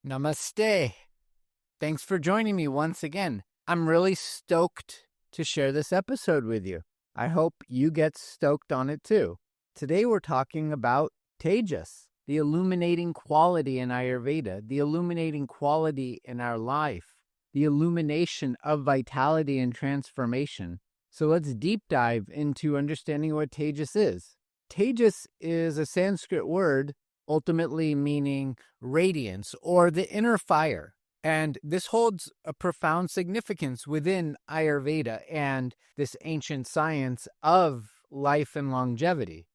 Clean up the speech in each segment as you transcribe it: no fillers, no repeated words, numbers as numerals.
Namaste. Thanks for joining me once again. I'm really stoked to share this episode with you. I hope you get stoked on it too. Today we're talking about Tejas, the illuminating quality in Ayurveda, the illuminating quality in our life, the illumination of vitality and transformation. So let's deep dive into understanding what Tejas is. Tejas is a Sanskrit word ultimately meaning radiance or the inner fire. And this holds a profound significance within Ayurveda and this ancient science of life and longevity.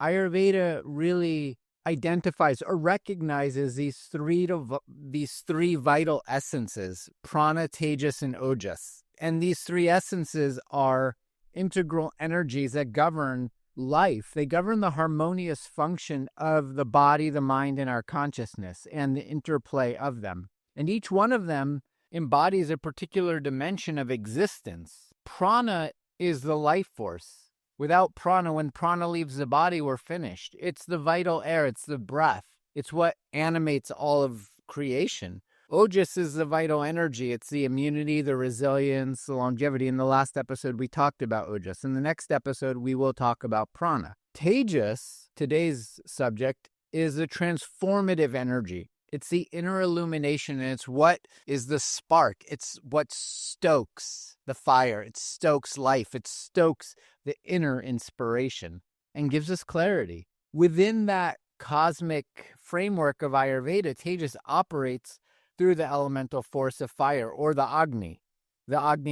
Ayurveda really identifies or recognizes these three vital essences, prana, tejas, and ojas. And these three essences are integral energies that govern life. They govern the harmonious function of the body, the mind, and our consciousness, and the interplay of them. And each one of them embodies a particular dimension of existence. Prana is the life force. Without prana, when prana leaves the body, we're finished. It's the vital air, it's the breath. It's what animates all of creation. Ojas is the vital energy. It's the immunity, the resilience, the longevity. In the last episode, we talked about ojas. In the next episode, we will talk about prana. Tejas, today's subject, is a transformative energy. It's the inner illumination, and it's what is the spark. It's what stokes the fire. It stokes life. It stokes the inner inspiration and gives us clarity. Within that cosmic framework of Ayurveda, Tejas operates through the elemental force of fire, or the Agni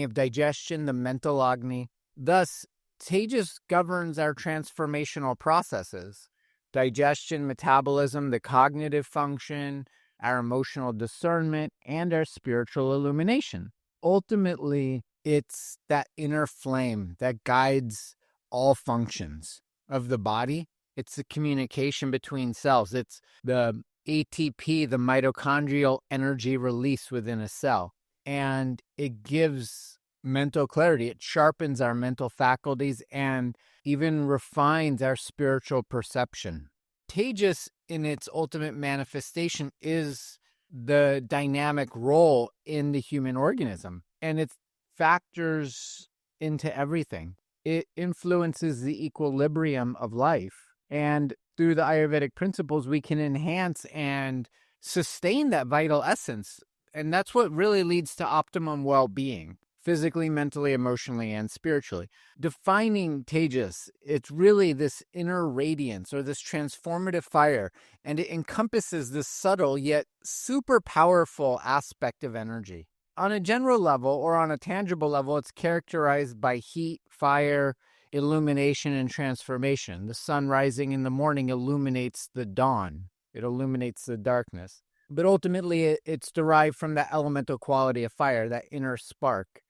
of digestion, the mental Agni. Thus, Tejas governs our transformational processes: digestion, metabolism, the cognitive function, our emotional discernment, and our spiritual illumination. Ultimately, it's that inner flame that guides all functions of the body. It's the communication between cells. It's the ATP, the mitochondrial energy release within a cell. And it gives mental clarity. It sharpens our mental faculties and even refines our spiritual perception. Tejas, in its ultimate manifestation, is the dynamic role in the human organism. And it factors into everything. It influences the equilibrium of life. And through the Ayurvedic principles, we can enhance and sustain that vital essence. And that's what really leads to optimum well-being, physically, mentally, emotionally, and spiritually. Defining Tejas, it's really this inner radiance or this transformative fire, and it encompasses this subtle yet super powerful aspect of energy. On a general level or on a tangible level, it's characterized by heat, fire, illumination, and transformation. The sun rising in the morning illuminates the dawn. It illuminates the darkness. But ultimately, it's derived from that elemental quality of fire, that inner spark.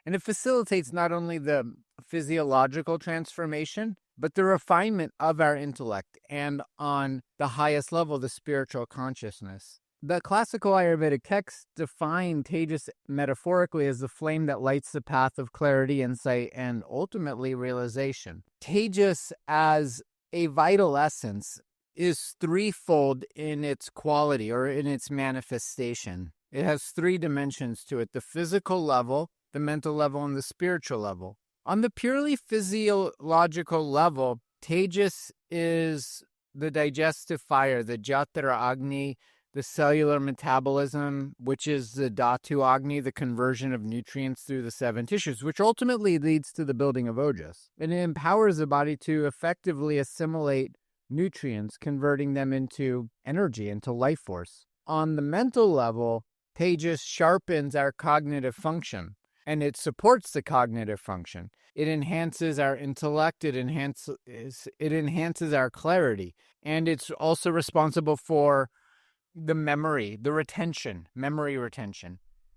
And it facilitates not only the physiological transformation, but the refinement of our intellect and, on the highest level, the spiritual consciousness. The classical Ayurvedic texts define Tejas metaphorically as the flame that lights the path of clarity, insight, and ultimately realization. Tejas, as a vital essence, is threefold in its quality or in its manifestation. It has three dimensions to it: the physical level, the mental level, and the spiritual level. On the purely physiological level, Tejas is the digestive fire, the Jatara Agni, the cellular metabolism, which is the Dhatu Agni, the conversion of nutrients through the seven tissues, which ultimately leads to the building of ojas. And it empowers the body to effectively assimilate nutrients, converting them into energy, into life force. On the mental level, Tejas sharpens our cognitive function, and it supports the cognitive function. It enhances our intellect, it enhances our clarity, and it's also responsible for the memory retention,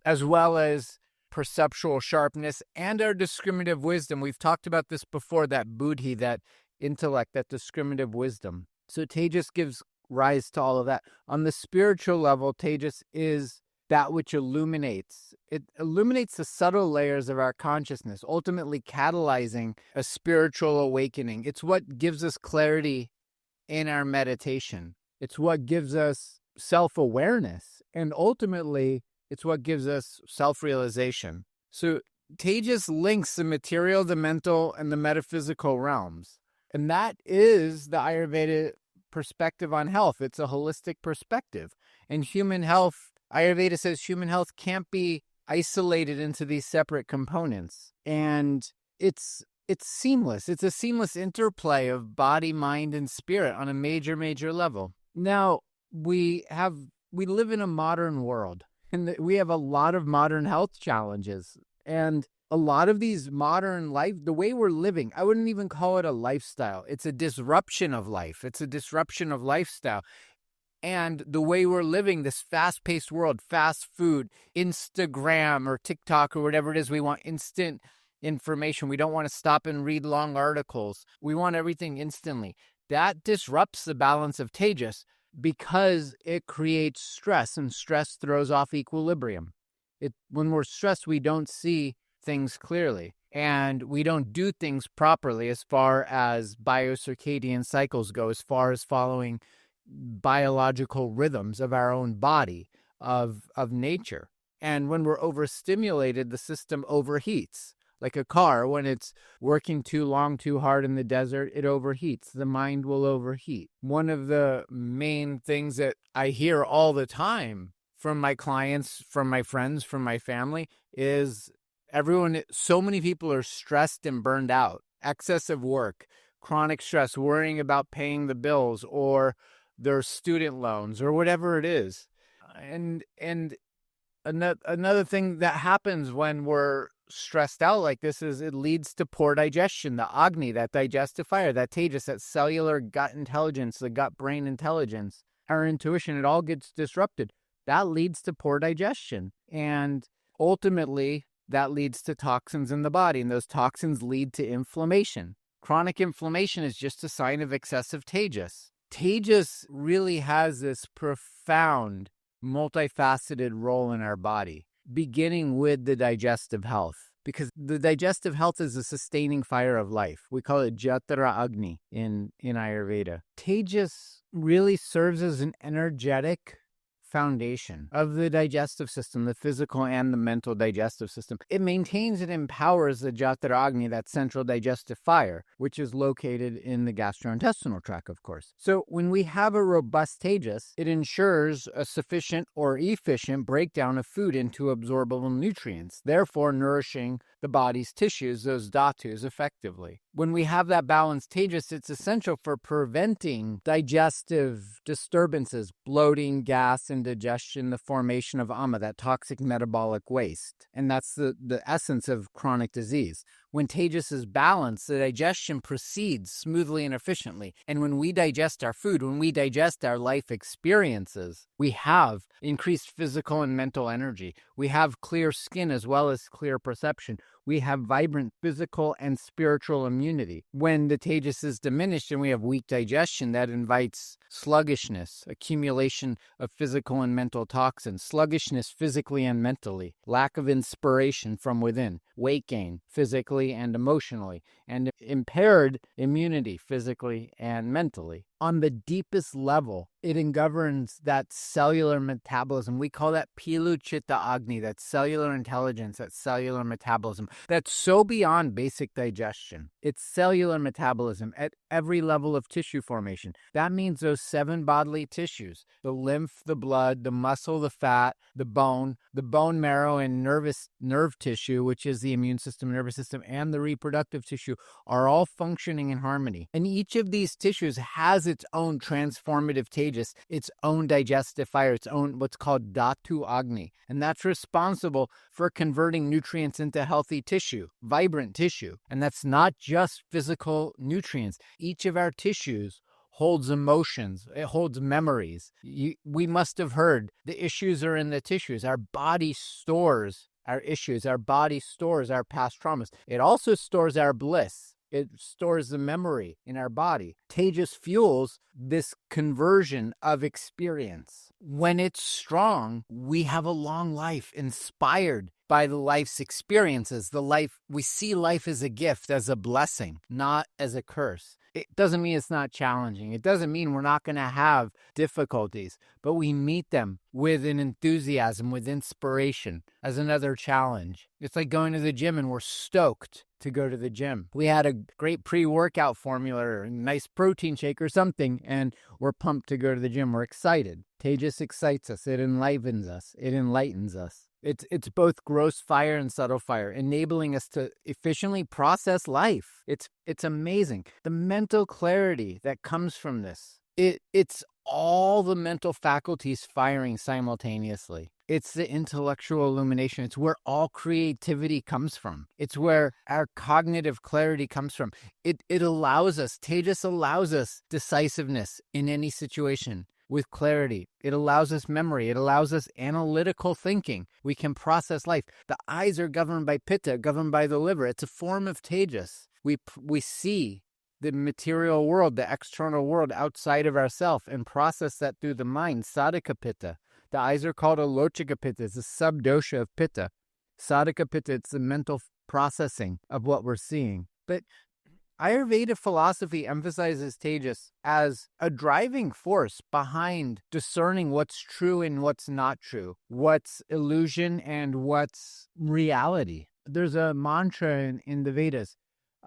as well as perceptual sharpness and our discriminative wisdom. We've talked about this before, that buddhi, that intellect, that discriminative wisdom. So Tejas gives rise to all of that. On the spiritual level, Tejas is that which illuminates. It illuminates the subtle layers of our consciousness, ultimately catalyzing a spiritual awakening. It's what gives us clarity in our meditation. It's what gives us self-awareness. And ultimately, it's what gives us self-realization. So Tejas links the material, the mental, and the metaphysical realms. And that is the Ayurveda perspective on health. It's a holistic perspective. And human health, Ayurveda says human health can't be isolated into these separate components. And it's seamless. It's a seamless interplay of body, mind, and spirit on a major, major level. Now, we live in a modern world, and we have a lot of modern health challenges. And a lot of these modern life, the way we're living, I wouldn't even call it a lifestyle. It's a disruption of life. It's a disruption of lifestyle. And the way we're living, this fast-paced world, fast food, Instagram or TikTok or whatever it is, we want instant information. We don't want to stop and read long articles. We want everything instantly. That disrupts the balance of Tejas because it creates stress, and stress throws off equilibrium. When we're stressed, we don't see things clearly, and we don't do things properly as far as biocircadian cycles go, as far as following biological rhythms of our own body, of nature. And when we're overstimulated, the system overheats. Like a car, when it's working too long, too hard in the desert, it overheats. The mind will overheat. One of the main things that I hear all the time from my clients, from my friends, from my family is so many people are stressed and burned out. Excessive work, chronic stress, worrying about paying the bills or their student loans or whatever it is. And another thing that happens when we're stressed out like this is it leads to poor digestion. The Agni, that digestive fire, that Tejas, that cellular gut intelligence, the gut-brain intelligence, our intuition, it all gets disrupted. That leads to poor digestion. And ultimately, that leads to toxins in the body, and those toxins lead to inflammation. Chronic inflammation is just a sign of excessive Tejas. Tejas really has this profound, multifaceted role in our body, beginning with the digestive health, because the digestive health is the sustaining fire of life. We call it Jatara Agni in Ayurveda. Tejas really serves as an energetic foundation of the digestive system, the physical and the mental digestive system. It maintains and empowers the Jatara Agni, that central digestive fire, which is located in the gastrointestinal tract, of course. So when we have a robust Tejas, it ensures a sufficient or efficient breakdown of food into absorbable nutrients, therefore nourishing the body's tissues, those dhatus, effectively. When we have that balanced Tejas, it's essential for preventing digestive disturbances, bloating, gas, indigestion, the formation of ama, that toxic metabolic waste. And that's the essence of chronic disease. When Tejas is balanced, the digestion proceeds smoothly and efficiently. And when we digest our food, when we digest our life experiences, we have increased physical and mental energy. We have clear skin as well as clear perception. We have vibrant physical and spiritual immunity. When the Tejas is diminished and we have weak digestion, that invites sluggishness, accumulation of physical and mental toxins, sluggishness physically and mentally, lack of inspiration from within, weight gain physically and emotionally, and impaired immunity physically and mentally. On the deepest level, it governs that cellular metabolism. We call that Pilu Chitta Agni, that cellular intelligence, that cellular metabolism. That's so beyond basic digestion. It's cellular metabolism at every level of tissue formation. That means those 7 bodily tissues, the lymph, the blood, the muscle, the fat, the bone marrow, and nerve tissue, which is the immune system, nervous system, and the reproductive tissue, are all functioning in harmony. And each of these tissues has its own transformative Tejas, its own digestive fire, its own what's called Dhatu Agni. And that's responsible for converting nutrients into healthy tissue, vibrant tissue. And that's not just physical nutrients. Each of our tissues holds emotions. It holds memories. We must have heard the issues are in the tissues. Our body stores our issues. Our body stores our past traumas. It also stores our bliss. It stores the memory in our body. Tejas fuels this conversion of experience. When it's strong, we have a long life inspired by the life's experiences. We see life as a gift, as a blessing, not as a curse. It doesn't mean it's not challenging. It doesn't mean we're not going to have difficulties, but we meet them with an enthusiasm, with inspiration as another challenge. It's like going to the gym and we're stoked to go to the gym. We had a great pre-workout formula or a nice protein shake or something, and we're pumped to go to the gym. We're excited. Tejas excites us. It enlivens us. It enlightens us. It's both gross fire and subtle fire, enabling us to efficiently process life. It's amazing. The mental clarity that comes from this. It's all the mental faculties firing simultaneously. It's the intellectual illumination. It's where all creativity comes from. It's where our cognitive clarity comes from. It allows us, Tejas allows us decisiveness in any situation. With clarity. It allows us memory. It allows us analytical thinking. We can process life. The eyes are governed by pitta, governed by the liver. It's a form of Tejas. We see the material world, the external world outside of ourself, and process that through the mind, sadhaka pitta. The eyes are called alochika pitta. It's a subdosha of pitta. Sadhaka pitta, it's the mental processing of what we're seeing. But Ayurveda philosophy emphasizes Tejas as a driving force behind discerning what's true and what's not true, what's illusion and what's reality. There's a mantra in the Vedas,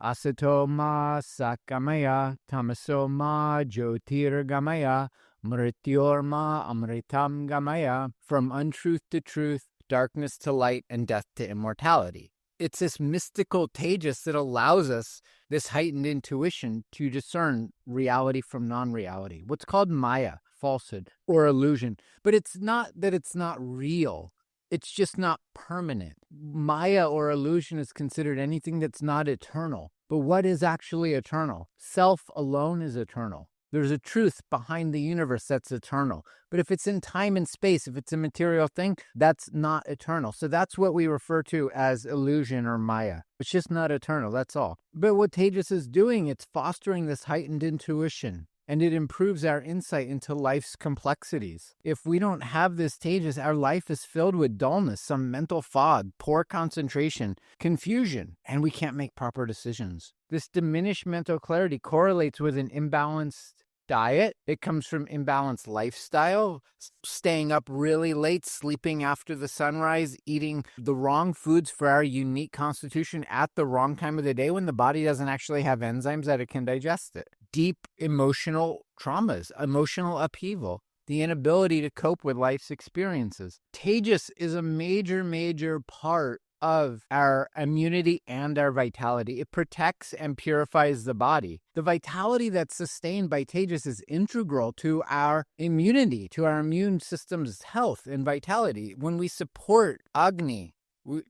Asato ma sakamaya, tamaso ma jyotirgamaya, mrityor ma amritam gamaya, from untruth to truth, darkness to light, and death to immortality. It's this mystical Tejas that allows us this heightened intuition to discern reality from non-reality. What's called Maya, falsehood, or illusion. But it's not that it's not real. It's just not permanent. Maya or illusion is considered anything that's not eternal. But what is actually eternal? Self alone is eternal. There's a truth behind the universe that's eternal. But if it's in time and space, if it's a material thing, that's not eternal. So that's what we refer to as illusion or Maya. It's just not eternal, that's all. But what Tejas is doing, it's fostering this heightened intuition. And it improves our insight into life's complexities. If we don't have this Tejas, our life is filled with dullness, some mental fog, poor concentration, confusion, and we can't make proper decisions. This diminished mental clarity correlates with an imbalanced diet. It comes from imbalanced lifestyle, staying up really late, sleeping after the sunrise, eating the wrong foods for our unique constitution at the wrong time of the day when the body doesn't actually have enzymes that it can digest it. Deep emotional traumas, emotional upheaval, the inability to cope with life's experiences. Tejas is a major part of our immunity and our vitality. It protects and purifies the body. The vitality that's sustained by Tejas is integral to our immunity, to our immune system's health and vitality. When we support Agni,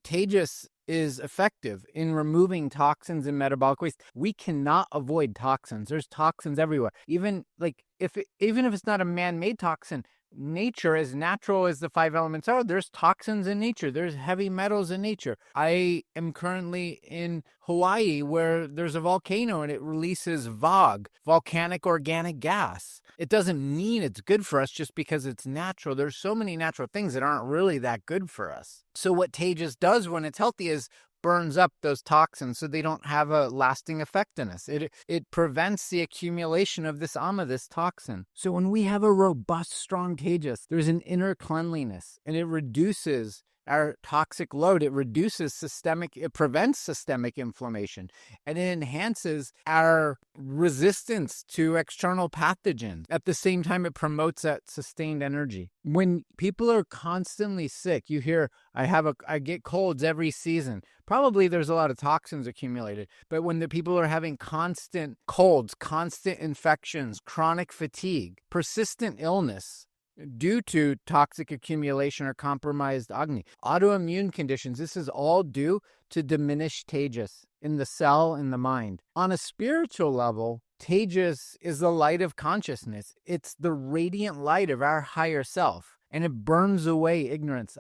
Tejas is effective in removing toxins and metabolic waste. We cannot avoid toxins. There's toxins everywhere. Even if it's not a man-made toxin, nature, as natural as the 5 elements are, there's toxins in nature. There's heavy metals in nature. I am currently in Hawaii where there's a volcano and it releases VOG, volcanic organic gas. It doesn't mean it's good for us just because it's natural. There's so many natural things that aren't really that good for us. So what Tejas does when it's healthy is burns up those toxins so they don't have a lasting effect in us. It prevents the accumulation of this ama, this toxin. So when we have a robust, strong Tejas, there's an inner cleanliness and it reduces our toxic load. It prevents systemic inflammation, and it enhances our resistance to external pathogens. At the same time, it promotes that sustained energy. When people are constantly sick, you hear, I get colds every season. Probably there's a lot of toxins accumulated, but when the people are having constant colds, constant infections, chronic fatigue, persistent illness, due to toxic accumulation or compromised Agni. Autoimmune conditions, this is all due to diminished Tejas in the cell, in the mind. On a spiritual level, Tejas is the light of consciousness. It's the radiant light of our higher self, and it burns away ignorance.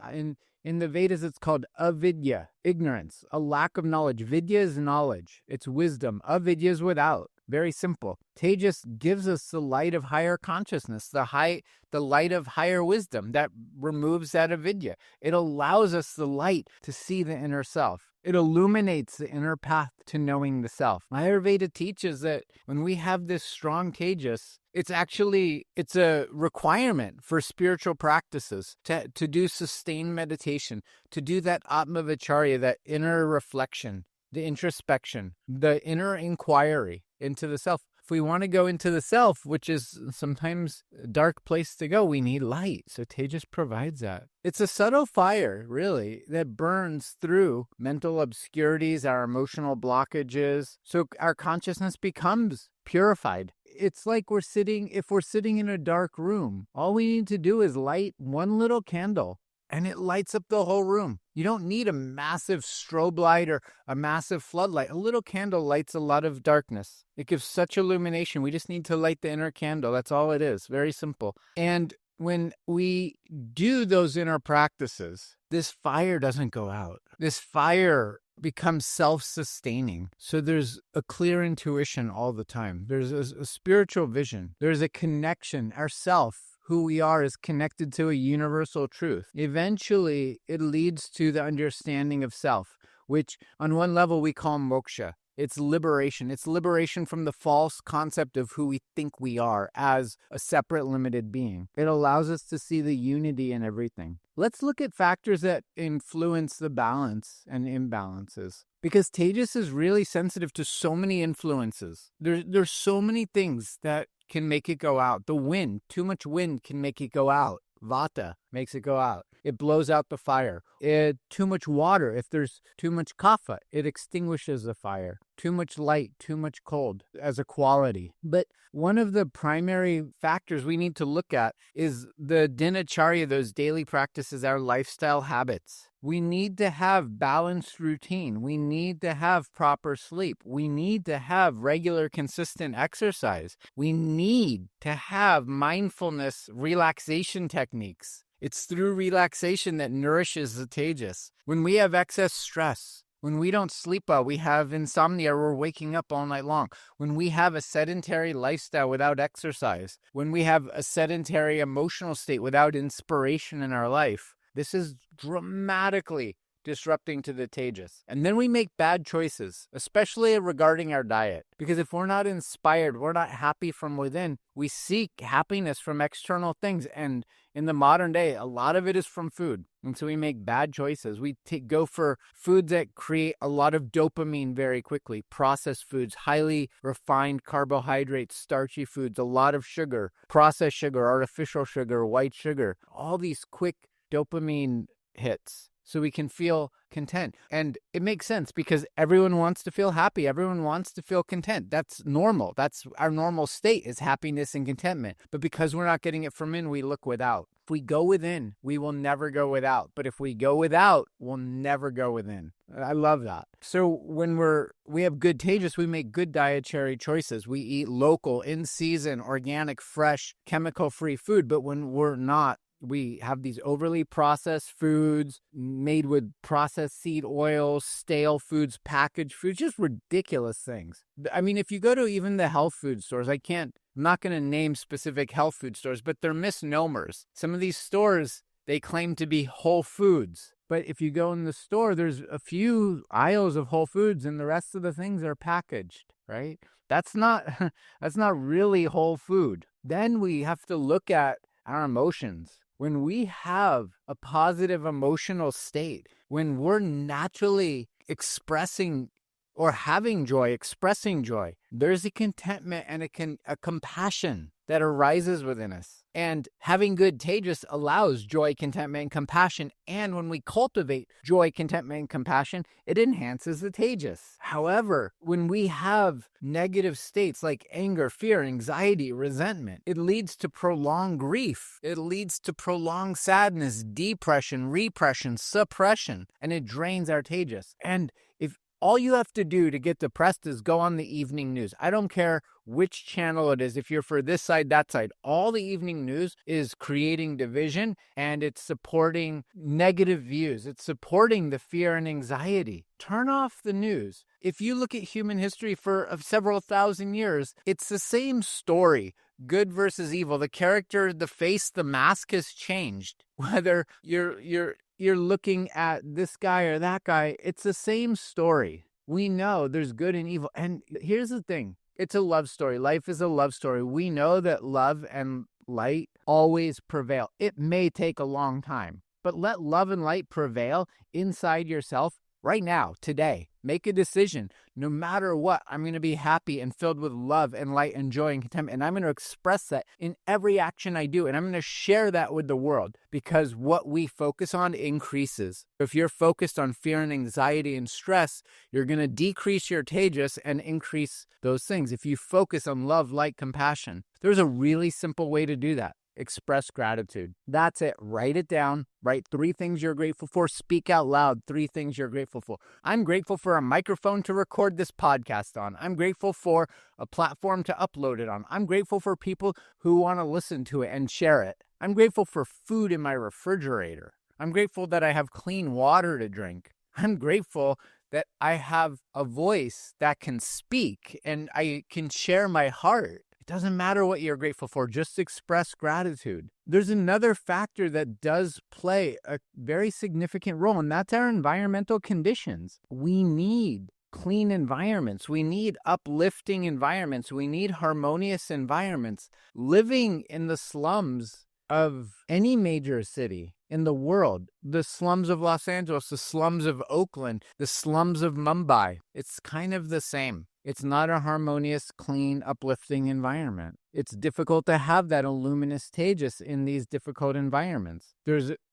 In the Vedas, it's called avidya, ignorance, a lack of knowledge. Vidya is knowledge. It's wisdom. Avidya is without. Very simple. Tejas gives us the light of higher consciousness, the light of higher wisdom that removes that avidya. It allows us the light to see the inner self. It illuminates the inner path to knowing the self. Ayurveda teaches that when we have this strong Tejas, it's a requirement for spiritual practices to do sustained meditation, to do that Atmavicharya, that inner reflection, the introspection, the inner inquiry into the self. If we want to go into the self, which is sometimes a dark place to go, we need light. So Tejas provides that. It's a subtle fire, really, that burns through mental obscurities, our emotional blockages. So our consciousness becomes purified. It's like if we're sitting in a dark room, all we need to do is light one little candle and it lights up the whole room. You don't need a massive strobe light or a massive floodlight. A little candle lights a lot of darkness. It gives such illumination. We just need to light the inner candle. That's all it is. Very simple. And when we do those inner practices, this fire doesn't go out. This fire becomes self-sustaining. So there's a clear intuition all the time. There's a spiritual vision. There's a connection. Our self, who we are, is connected to a universal truth. Eventually, it leads to the understanding of self, which on one level we call moksha. It's liberation. It's liberation from the false concept of who we think we are as a separate, limited being. It allows us to see the unity in everything. Let's look at factors that influence the balance and imbalances. Because Tejas is really sensitive to so many influences. There's so many things that can make it go out. The wind, too much wind can make it go out. Vata makes it go out. It blows out the fire. Too much water, if there's too much kapha, it extinguishes the fire. Too much light, too much cold as a quality. But one of the primary factors we need to look at is the dinacharya, those daily practices, our lifestyle habits. We need to have balanced routine. We need to have proper sleep. We need to have regular, consistent exercise. We need to have mindfulness relaxation techniques. It's through relaxation that nourishes the Tejas. When we have excess stress, when we don't sleep well, we have insomnia, we're waking up all night long. When we have a sedentary lifestyle without exercise, when we have a sedentary emotional state without inspiration in our life, this is dramatically disrupting to the Tejas. And then we make bad choices, especially regarding our diet. Because if we're not inspired, we're not happy from within, we seek happiness from external things. And in the modern day, a lot of it is from food. And so we make bad choices. We go for foods that create a lot of dopamine very quickly. Processed foods, highly refined carbohydrates, starchy foods, a lot of sugar, processed sugar, artificial sugar, white sugar, all these quick dopamine hits so we can feel content. And it makes sense because everyone wants to feel happy. Everyone wants to feel content. That's normal. That's our normal state, is happiness and contentment. But because we're not getting it from in, we look without. If we go within, we will never go without. But if we go without, we'll never go within. I love that. So when we have good Tejas, we make good dietary choices. We eat local, in season, organic, fresh, chemical-free food. But when we're not, we have these overly processed foods made with processed seed oils, stale foods, packaged foods, just ridiculous things. I mean, if you go to even the health food stores, I'm not going to name specific health food stores, but they're misnomers. Some of these stores, they claim to be whole foods. But if you go in the store, there's a few aisles of whole foods and the rest of the things are packaged, right? That's not really whole food. Then we have to look at our emotions. When we have a positive emotional state, when we're naturally expressing or having joy, expressing joy, there's a contentment and a compassion that arises within us. And having good Tejas allows joy, contentment, and compassion. And when we cultivate joy, contentment, and compassion, it enhances the Tejas. However, when we have negative states like anger, fear, anxiety, resentment, it leads to prolonged grief. It leads to prolonged sadness, depression, repression, suppression, and it drains our Tejas. And if all you have to do to get depressed is go on the evening news. I don't care which channel it is. If you're for this side, that side, all the evening news is creating division and it's supporting negative views. It's supporting the fear and anxiety. Turn off the news. If you look at human history for several thousand years, it's the same story. Good versus evil. The character, the face, the mask has changed. Whether you're you're looking at this guy or that guy, it's the same story. We know there's good and evil. And here's the thing. It's a love story. Life is a love story. We know that love and light always prevail. It may take a long time, but let love and light prevail inside yourself right now, today. Make a decision. No matter what, I'm going to be happy and filled with love and light and joy and contentment. And I'm going to express that in every action I do. And I'm going to share that with the world, because what we focus on increases. If you're focused on fear and anxiety and stress, you're going to decrease your Tejas and increase those things. If you focus on love, light, compassion, there's a really simple way to do that. Express gratitude. That's it. Write it down. Write 3 things you're grateful for. Speak out loud 3 things you're grateful for. I'm grateful for a microphone to record this podcast on. I'm grateful for a platform to upload it on. I'm grateful for people who want to listen to it and share it. I'm grateful for food in my refrigerator. I'm grateful that I have clean water to drink. I'm grateful that I have a voice that can speak and I can share my heart. Doesn't matter what you're grateful for, just express gratitude. There's another factor that does play a very significant role, and that's our environmental conditions. We need clean environments. We need uplifting environments. We need harmonious environments. Living in the slums of any major city in the world, the slums of Los Angeles, the slums of Oakland, the slums of Mumbai, it's kind of the same. It's not a harmonious, clean, uplifting environment. It's difficult to have that luminous Tejas in these difficult environments.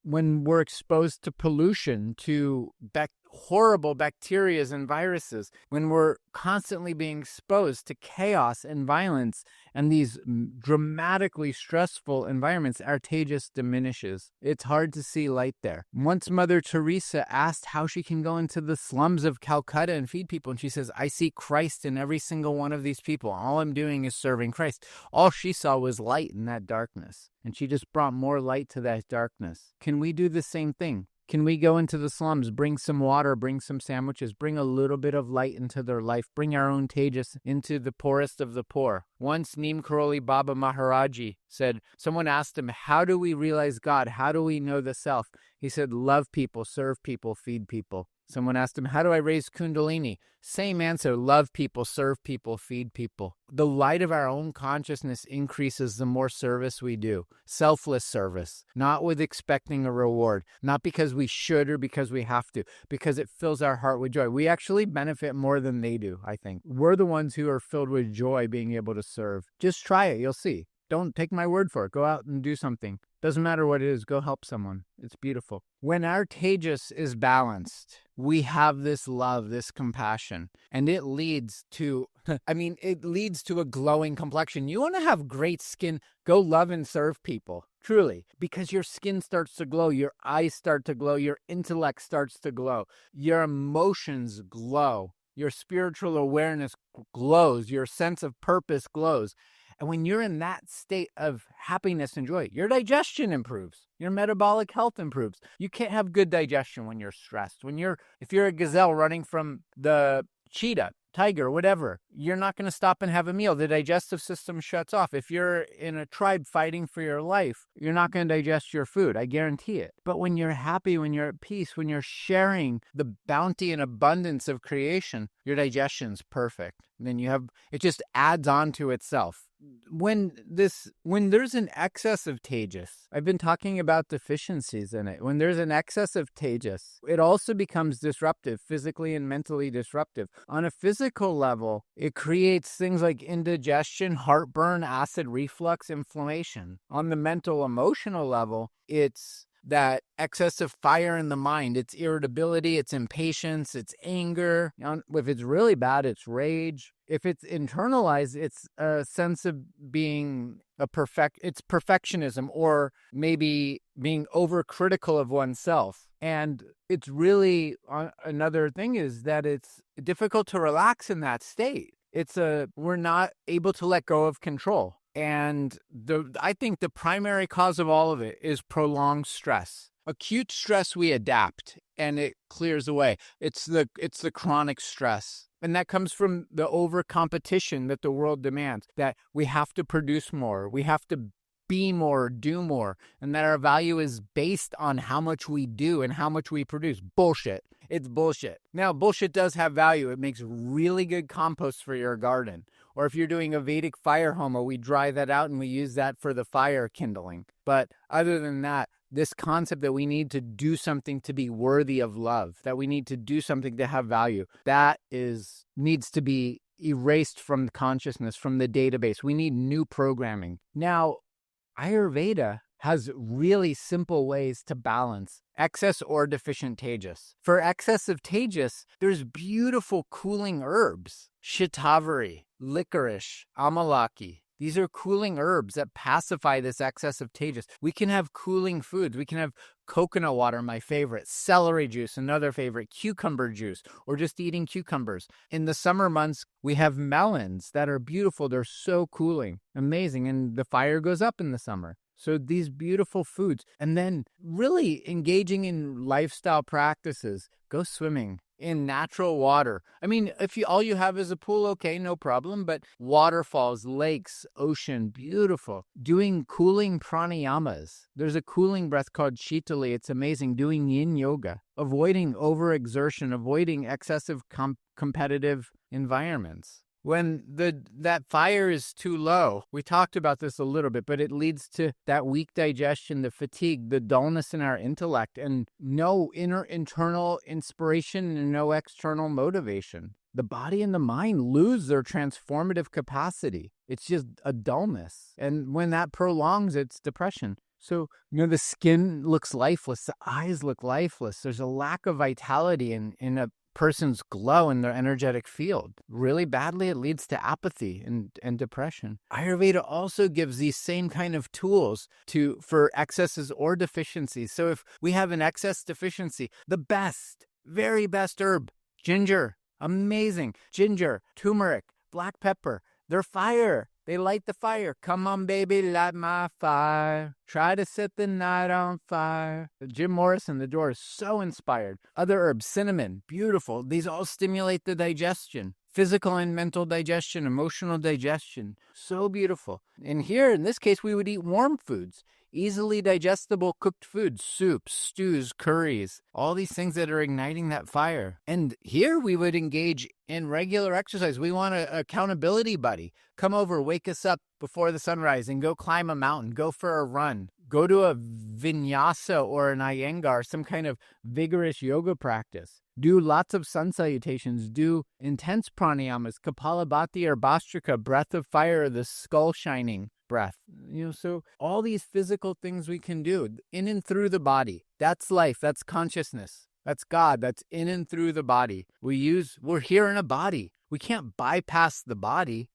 When we're exposed to pollution, to horrible bacteria and viruses, when we're constantly being exposed to chaos and violence and these dramatically stressful environments, our Tejas diminishes. It's hard to see light there. Once Mother Teresa asked how she can go into the slums of Calcutta and feed people, and she says, I see Christ in every single one of these people. All I'm doing is serving Christ. All she saw was light in that darkness, and she just brought more light to that darkness. Can we do the same thing? Can we go into the slums, bring some water, bring some sandwiches, bring a little bit of light into their life, bring our own Tejas into the poorest of the poor? Once Neem Karoli Baba Maharaji said, someone asked him, how do we realize God? How do we know the self? He said, love people, serve people, feed people. Someone asked him, how do I raise Kundalini? Same answer, love people, serve people, feed people. The light of our own consciousness increases the more service we do. Selfless service, not with expecting a reward, not because we should or because we have to, because it fills our heart with joy. We actually benefit more than they do, I think. We're the ones who are filled with joy being able to serve. Just try it, you'll see. Don't take my word for it. Go out and do something. Doesn't matter what it is. Go help someone. It's beautiful. When our Tejas is balanced, we have this love, this compassion, and it leads to, it leads to a glowing complexion. You want to have great skin, go love and serve people, truly, because your skin starts to glow, your eyes start to glow, your intellect starts to glow, your emotions glow, your spiritual awareness glows, your sense of purpose glows. And when you're in that state of happiness and joy, your digestion improves. Your metabolic health improves. You can't have good digestion when you're stressed. If you're a gazelle running from the cheetah, tiger, whatever, you're not going to stop and have a meal. The digestive system shuts off. If you're in a tribe fighting for your life, you're not going to digest your food. I guarantee it. But when you're happy, when you're at peace, when you're sharing the bounty and abundance of creation, your digestion's perfect. And then it just adds on to itself. When there's an excess of Tejas, I've been talking about deficiencies in it. When there's an excess of Tejas, it also becomes disruptive, physically and mentally disruptive. On a physical level, it creates things like indigestion, heartburn, acid reflux, inflammation. On the mental, emotional level, it's that excess of fire in the mind. It's irritability, it's impatience, it's anger. If it's really bad, it's rage. If it's internalized, it's a sense of being it's perfectionism, or maybe being overcritical of oneself. And it's really, another thing is that it's difficult to relax in that state. We're not able to let go of control. And I think the primary cause of all of it is prolonged stress. Acute stress, we adapt and it clears away. It's the chronic stress. And that comes from the over competition that the world demands, that we have to produce more. We have to be more, do more, and that our value is based on how much we do and how much we produce. Bullshit. It's bullshit. Now, bullshit does have value. It makes really good compost for your garden. Or if you're doing a Vedic fire homa, we dry that out and we use that for the fire kindling. But other than that, this concept that we need to do something to be worthy of love, that we need to do something to have value, that needs to be erased from the consciousness, from the database. We need new programming. Now, Ayurveda has really simple ways to balance excess or deficient Tejas. For excess of Tejas, there's beautiful cooling herbs. Shatavari, licorice, amalaki. These are cooling herbs that pacify this excess of Tejas. We can have cooling foods. We can have coconut water, my favorite, celery juice, another favorite, cucumber juice, or just eating cucumbers. In the summer months, we have melons that are beautiful. They're so cooling, amazing, and the fire goes up in the summer. So these beautiful foods, and then really engaging in lifestyle practices. Go swimming in natural water. I mean, if all you have is a pool, okay, no problem, but waterfalls, lakes, ocean, beautiful. Doing cooling pranayamas. There's a cooling breath called Shitali. It's amazing. Doing yin yoga. Avoiding overexertion, avoiding excessive competitive environments. When that fire is too low, we talked about this a little bit, but it leads to that weak digestion, the fatigue, the dullness in our intellect, and no internal inspiration and no external motivation. The body and the mind lose their transformative capacity. It's just a dullness. And when that prolongs, it's depression. So, the skin looks lifeless, the eyes look lifeless. There's a lack of vitality in a person's glow in their energetic field. Really badly, it leads to apathy and depression. Ayurveda also gives these same kind of tools for excesses or deficiencies. So if we have an excess deficiency, the very best herb, ginger, amazing. Ginger, turmeric, black pepper, they're fire. They light the fire. Come on, baby, light my fire. Try to set the night on fire. Jim Morrison, The Doors, so inspired. Other herbs, cinnamon, beautiful. These all stimulate the digestion. Physical and mental digestion, emotional digestion. So beautiful. And here, in this case, we would eat warm foods. Easily digestible cooked foods, soups, stews, curries, all these things that are igniting that fire. And here we would engage in regular exercise. We want an accountability buddy. Come over, wake us up before the sunrise and go climb a mountain, go for a run, go to a vinyasa or an iyengar, some kind of vigorous yoga practice. Do lots of sun salutations, do intense pranayamas, Kapalabhati or Bhastrika, breath of fire, the skull shining breath. So all these physical things we can do in and through the body. That's life. That's consciousness. That's God. That's in and through the body. We're here in a body. We can't bypass the body.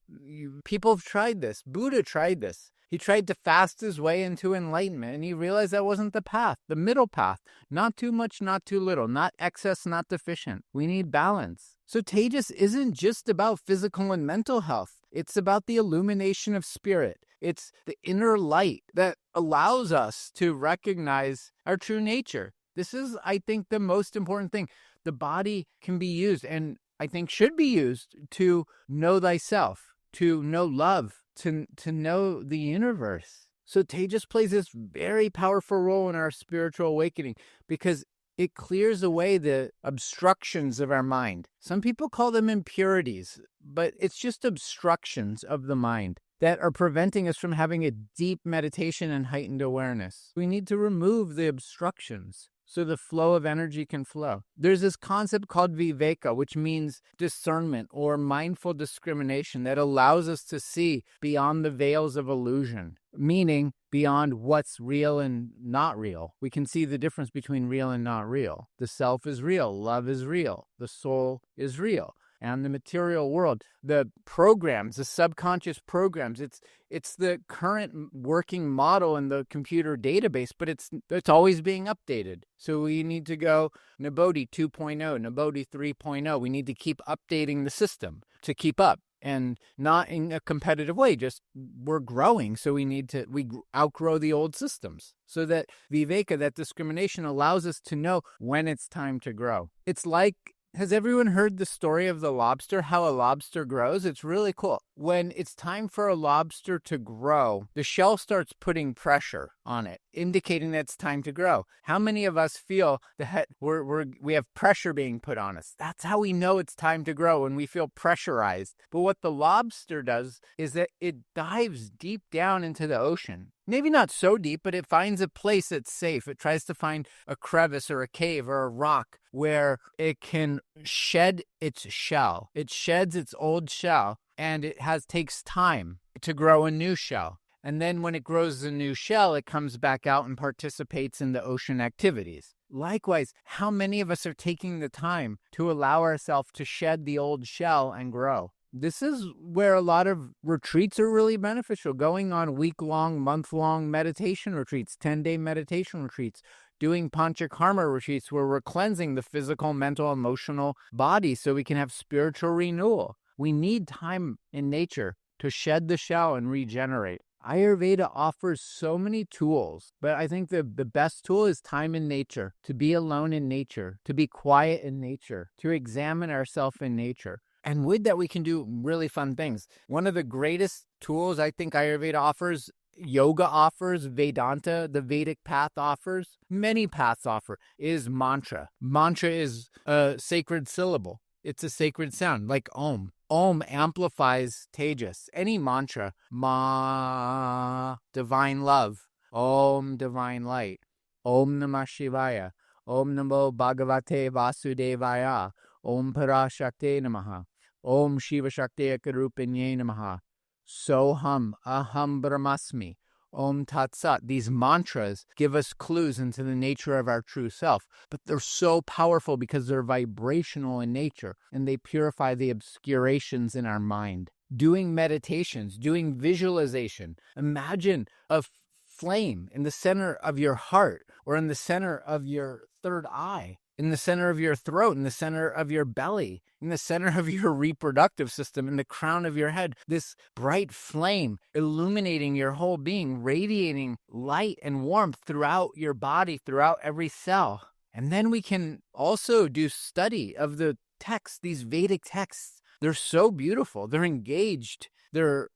People have tried this. Buddha tried this. He tried to fast his way into enlightenment, and he realized that wasn't the path, the middle path. Not too much, not too little, not excess, not deficient. We need balance. So Tejas isn't just about physical and mental health. It's about the illumination of spirit. It's the inner light that allows us to recognize our true nature. This is, I think, the most important thing. The body can be used, and I think should be used, to know thyself, to know love, to know the universe. So Tejas plays this very powerful role in our spiritual awakening because it clears away the obstructions of our mind. Some people call them impurities, but it's just obstructions of the mind that are preventing us from having a deep meditation and heightened awareness. We need to remove the obstructions so the flow of energy can flow. There's this concept called viveka, which means discernment or mindful discrimination that allows us to see beyond the veils of illusion, meaning beyond what's real and not real. We can see the difference between real and not real. The self is real, love is real, the soul is real. And the material world, the programs, the subconscious programs, it's the current working model in the computer database, but it's always being updated. So we need to go Nabodhi 2.0, Nabodhi 3.0. We need to keep updating the system to keep up, and not in a competitive way. Just we're growing, so we outgrow the old systems. So that viveka, that discrimination, allows us to know when it's time to grow. It's like Has everyone heard the story of the lobster, how a lobster grows? It's really cool. When it's time for a lobster to grow, the shell starts putting pressure on it, indicating that it's time to grow. How many of us feel that we have pressure being put on us? That's how we know it's time to grow, when we feel pressurized. But what the lobster does is that it dives deep down into the ocean. Maybe not so deep, but it finds a place that's safe. It tries to find a crevice or a cave or a rock where it can shed its shell. It sheds its old shell, and it takes time to grow a new shell. And then when it grows a new shell, it comes back out and participates in the ocean activities. Likewise, how many of us are taking the time to allow ourselves to shed the old shell and grow? This is where a lot of retreats are really beneficial. Going on week-long, month-long meditation retreats, 10-day meditation retreats, doing panchakarma retreats where we're cleansing the physical, mental, emotional body so we can have spiritual renewal. We need time in nature to shed the shell and regenerate. Ayurveda offers so many tools, but I think the best tool is time in nature, to be alone in nature, to be quiet in nature, to examine ourselves in nature. And with that, we can do really fun things. One of the greatest tools I think Ayurveda offers, yoga offers, Vedanta, the Vedic path offers, many paths offer, is mantra. Mantra is a sacred syllable. It's a sacred sound, like Om. Om amplifies Tejas. Any mantra, Ma, divine love, Om, divine light, Om Namah Shivaya, Om Namo Bhagavate Vasudevaya, Om Parashakte Namaha, Om Shiva Shakti Ekarupinye Namaha, Soham Aham Brahmasmi, Om Tat Sat. These mantras give us clues into the nature of our true self, but they're so powerful because they're vibrational in nature, and they purify the obscurations in our mind. Doing meditations, doing visualization. Imagine a flame in the center of your heart, or in the center of your third eye, in the center of your throat, in the center of your belly, in the center of your reproductive system, in the crown of your head. This bright flame illuminating your whole being, radiating light and warmth throughout your body, throughout every cell. And then we can also do study of the texts, these Vedic texts. They're so beautiful. They're engaged. They're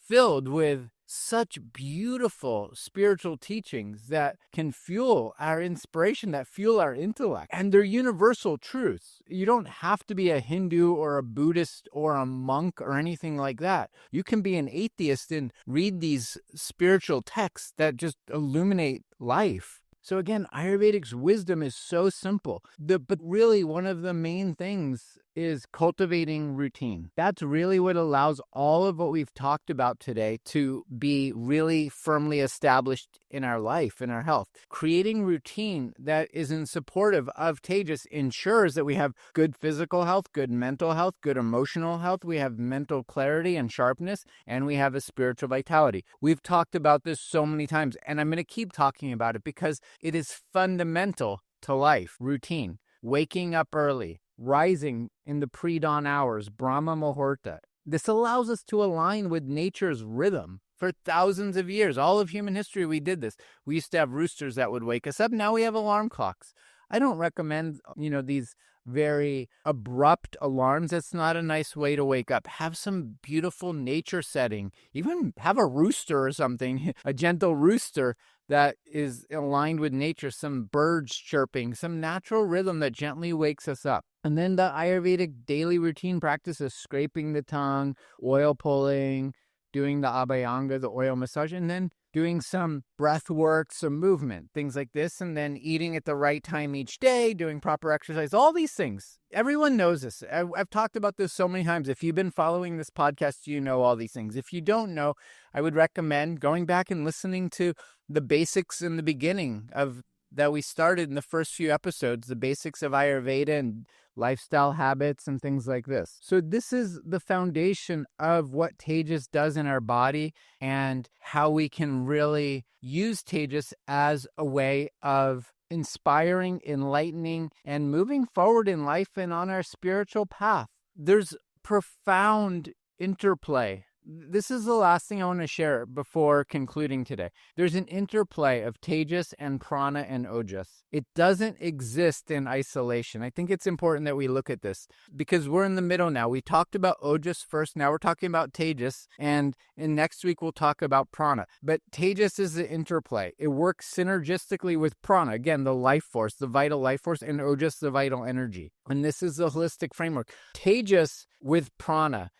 filled with such beautiful spiritual teachings that can fuel our inspiration, that fuel our intellect. And they're universal truths. You don't have to be a Hindu or a Buddhist or a monk or anything like that. You can be an atheist and read these spiritual texts that just illuminate life. So again, Ayurvedic's wisdom is so simple. But really, one of the main things is cultivating routine. That's really what allows all of what we've talked about today to be really firmly established in our life, in our health. Creating routine that is in supportive of Tejas ensures that we have good physical health, good mental health, good emotional health. We have mental clarity and sharpness, and we have a spiritual vitality. We've talked about this so many times, and I'm going to keep talking about it because it is fundamental to life. Routine, waking up early, rising in the pre-dawn hours, Brahma Muhurta. This allows us to align with nature's rhythm. For thousands of years, all of human history, we did this. We used to have roosters that would wake us up. Now we have alarm clocks. I don't recommend, these very abrupt alarms. That's not a nice way to wake up. Have some beautiful nature setting. Even have a rooster or something, a gentle rooster that is aligned with nature, some birds chirping, some natural rhythm that gently wakes us up. And then the Ayurvedic daily routine practices, scraping the tongue, oil pulling, doing the abhyanga, the oil massage, and then doing some breath work, some movement, things like this, and then eating at the right time each day, doing proper exercise, all these things. Everyone knows this. I've talked about this so many times. If you've been following this podcast, you know all these things. If you don't know, I would recommend going back and listening to the basics in the beginning of that we started in the first few episodes, the basics of Ayurveda and lifestyle habits and things like this. So this is the foundation of what Tejas does in our body and how we can really use Tejas as a way of inspiring, enlightening, and moving forward in life and on our spiritual path. There's profound interplay. this is the last thing I want to share before concluding today. There's an interplay of Tejas and prana and ojas. It doesn't exist in isolation. I think it's important that we look at this because we're in the middle now. We talked about ojas first. Now we're talking about Tejas. And next week we'll talk about prana. But Tejas is the interplay. It works synergistically with prana. Again, the life force, the vital life force, and ojas, the vital energy. And this is the holistic framework. Tejas with prana.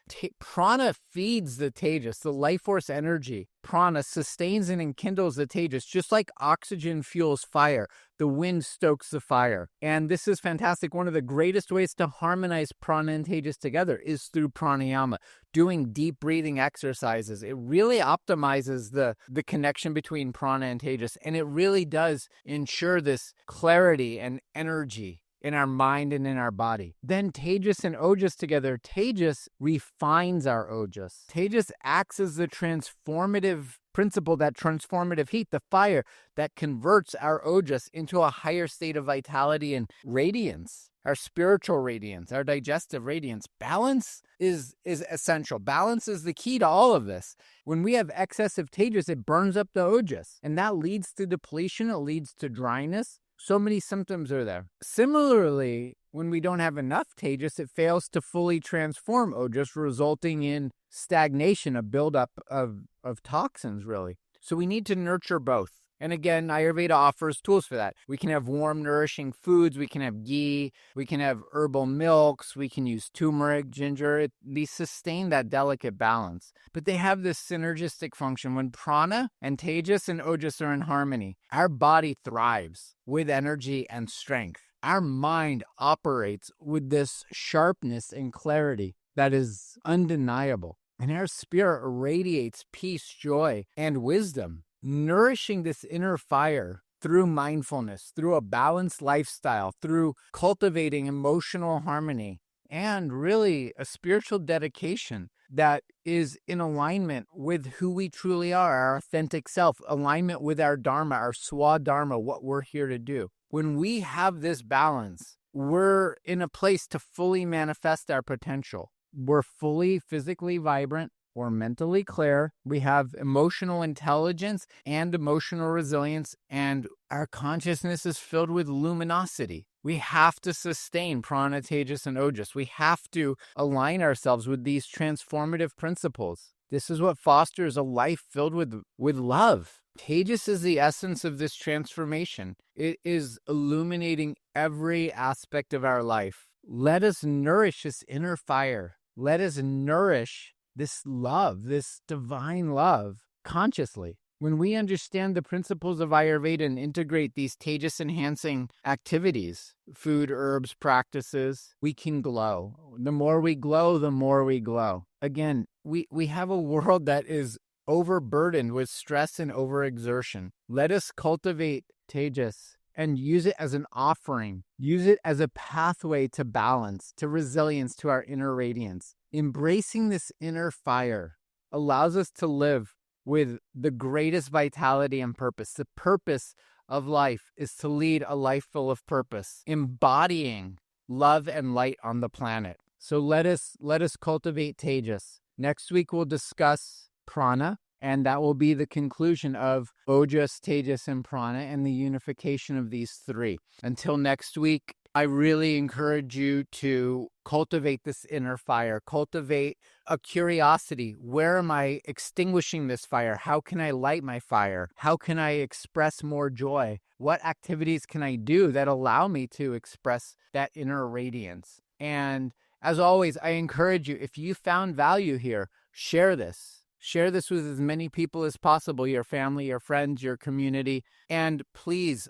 Prana feeds the Tejas, the life force energy. Prana sustains and enkindles the Tejas, just like oxygen fuels fire. The wind stokes the fire. And this is fantastic. One of the greatest ways to harmonize prana and Tejas together is through pranayama, doing deep breathing exercises. It really optimizes the connection between prana and Tejas, and it really does ensure this clarity and energy in our mind and in our body. Then Tejas and ojas together. Tejas refines our ojas. Tejas acts as the transformative principle, that transformative heat, the fire that converts our ojas into a higher state of vitality and radiance, our spiritual radiance, our digestive radiance. Balance is essential. Balance is the key to all of this. When we have excess of Tejas, it burns up the ojas, and that leads to depletion. It leads to dryness. So many symptoms are there. Similarly, when we don't have enough Tejas, it fails to fully transform ojas, resulting in stagnation, a buildup of toxins, really. So we need to nurture both. And again, Ayurveda offers tools for that. We can have warm, nourishing foods. We can have ghee. We can have herbal milks. We can use turmeric, ginger. These sustain that delicate balance. But they have this synergistic function. When prana and Tejas and ojas are in harmony, our body thrives with energy and strength. Our mind operates with this sharpness and clarity that is undeniable. And our spirit radiates peace, joy, and wisdom. Nourishing this inner fire through mindfulness, through a balanced lifestyle, through cultivating emotional harmony, and really a spiritual dedication that is in alignment with who we truly are, our authentic self, alignment with our dharma, our swadharma, what we're here to do. When we have this balance, we're in a place to fully manifest our potential. We're fully physically vibrant. We're mentally clear. We have emotional intelligence and emotional resilience, and our consciousness is filled with luminosity. We have to sustain prana, Tejas, and ojas. We have to align ourselves with these transformative principles. This is what fosters a life filled with love. Tejas is the essence of this transformation. It is illuminating every aspect of our life. Let us nourish this inner fire. Let us nourish this love, this divine love, consciously. When we understand the principles of Ayurveda and integrate these Tejas-enhancing activities, food, herbs, practices, we can glow. The more we glow, the more we glow. Again, we have a world that is overburdened with stress and overexertion. Let us cultivate Tejas and use it as an offering. Use it as a pathway to balance, to resilience, to our inner radiance. Embracing this inner fire allows us to live with the greatest vitality and purpose. The purpose of life is to lead a life full of purpose, embodying love and light on the planet. So let us cultivate Tejas. Next week we'll discuss prana, and that will be the conclusion of ojas, Tejas, and prana, and the unification of these three. Until next week, I really encourage you to cultivate this inner fire, cultivate a curiosity. Where am I extinguishing this fire? How can I light my fire? How can I express more joy? What activities can I do that allow me to express that inner radiance? And as always, I encourage you, if you found value here, share this. Share this with as many people as possible, your family, your friends, your community. And please,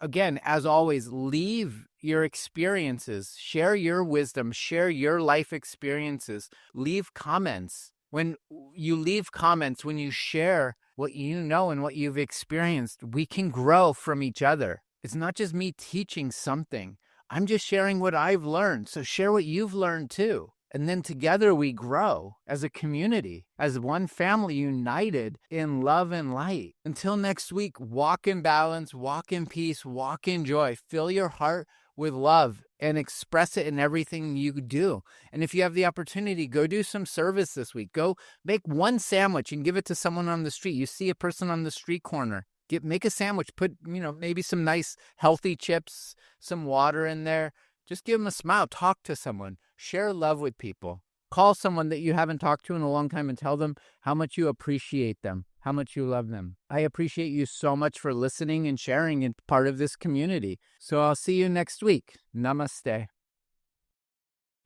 again, as always, leave your experiences, share your wisdom, share your life experiences, leave comments. When you leave comments, when you share what you know and what you've experienced, we can grow from each other. It's not just me teaching something. I'm just sharing what I've learned. So share what you've learned too. And then together we grow as a community, as one family united in love and light. Until next week, walk in balance, walk in peace, walk in joy. Fill your heart with love and express it in everything you do. And if you have the opportunity, go do some service this week. Go make one sandwich and give it to someone on the street. You see a person on the street corner, make a sandwich, put, maybe some nice healthy chips, some water in there. Just give them a smile, talk to someone, share love with people. Call someone that you haven't talked to in a long time and tell them how much you appreciate them, how much you love them. I appreciate you so much for listening and sharing and part of this community. So I'll see you next week. Namaste.